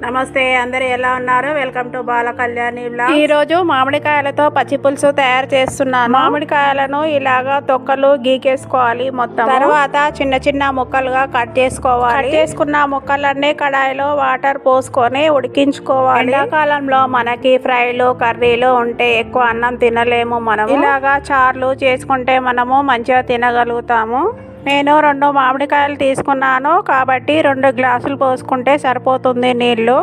నమస్తే, అందరు ఎలా ఉన్నారు? Welcome to Bala Kalyani blogs. ఈ రోజు మామిడికాయలతో పచ్చి పులుసు తయారు చేస్తున్నాను. మామిడికాయలను ఇలాగా తొక్కలు గీకేసుకోవాలి మొత్తం. తర్వాత చిన్న చిన్న ముక్కలుగా కట్ చేసుకోవాలి. కట్ చేసుకున్న ముక్కలన్నీ కడాయిలో వాటర్ పోసుకొని ఉడికించుకోవాలి. ఎండాకాలంలో మనకి ఫ్రైలు కర్రీలు ఉంటే ఎక్కువ అన్నం తినలేము. మనం ఇలాగా చార్లు చేసుకుంటే మనము మంచిగా తినగలుగుతాము. నేను 2 మామిడికాయలు తీసుకున్నాను కాబట్టి 2 గ్లాసులు పోసుకుంటే సరిపోతుంది నీళ్లు.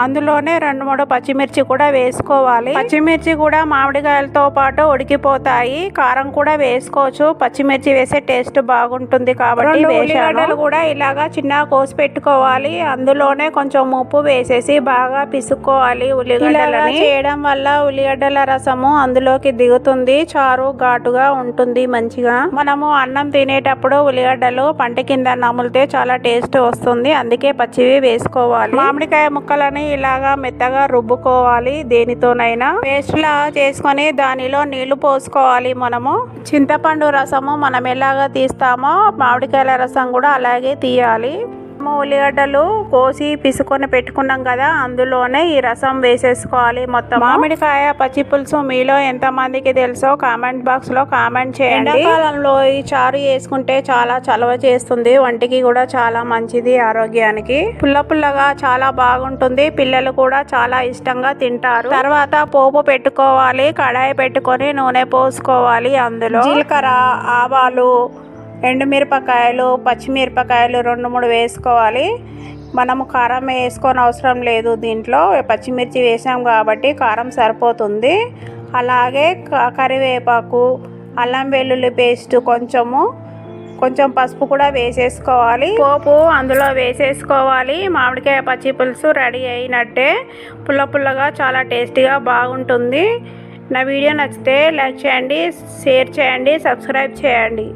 అందులోనే 2-3 పచ్చిమిర్చి కూడా వేసుకోవాలి. పచ్చిమిర్చి కూడా మామిడికాయలతో పాటు ఉడికిపోతాయి. కారం కూడా వేసుకోవచ్చు, పచ్చిమిర్చి వేసే టేస్ట్ బాగుంటుంది కాబట్టి. ఉల్లిగడ్డలు కూడా ఇలాగా చిన్న కోసి పెట్టుకోవాలి. అందులోనే కొంచెం ఉప్పు వేసేసి బాగా పిసుక్కోవాలి. ఉల్లిగడ్డలని చేయడం వల్ల ఉల్లిగడ్డల రసము అందులోకి దిగుతుంది. చారు ఘాటుగా ఉంటుంది మంచిగా. మనము అన్నం తినేటప్పుడు ఉల్లిగడ్డలు పంట కింద నములితే చాలా టేస్ట్ వస్తుంది. అందుకే పచ్చివి వేసుకోవాలి. మామిడికాయ ముక్కలని ఇలాగా మెత్తగా రుబ్బుకోవాలి. దేనితోనైనా పేస్ట్ లా చేసుకొని దానిలో నీళ్లు పోసుకోవాలి. మనము చింతపండు రసము మనం ఎలాగా తీస్తామో మామిడికాయల రసం కూడా అలాగే తీయాలి. ఉల్లిగడ్డలు కోసి పిసుకొని పెట్టుకున్నాం కదా, అందులోనే ఈ రసం వేసేసుకోవాలి మొత్తం. మామిడికాయ పచ్చి పులుసు మీలో ఎంత మందికి తెలుసో కామెంట్ బాక్స్ లో కామెంట్ చేయండి. ఎండాకాలంలో ఈ చారు వేసుకుంటే చాలా చలవ చేస్తుంది. వంటికి కూడా చాలా మంచిది ఆరోగ్యానికి. పుల్ల పుల్లగా చాలా బాగుంటుంది. పిల్లలు కూడా చాలా ఇష్టంగా తింటారు. తర్వాత పోపు పెట్టుకోవాలి. కడాయి పెట్టుకొని నూనె పోసుకోవాలి. అందులో జీలకర్ర, ఆవాలు, ఎండుమిరపకాయలు, పచ్చిమిరపకాయలు 2-3 వేసుకోవాలి. మనము కారం వేసుకొని అవసరం లేదు. దీంట్లో పచ్చిమిర్చి వేసాం కాబట్టి కారం సరిపోతుంది. అలాగే కరివేపాకు, అల్లం వెల్లుల్లి పేస్ట్, కొంచెం పసుపు కూడా వేసేసుకోవాలి. పోపు అందులో వేసేసుకోవాలి. మామిడికాయ పచ్చి పులుసు రెడీ అయినట్టే. పుల్ల పుల్లగా చాలా టేస్టీగా బాగుంటుంది. నా వీడియో నచ్చితే లైక్ చేయండి, షేర్ చేయండి, సబ్స్క్రైబ్ చేయండి.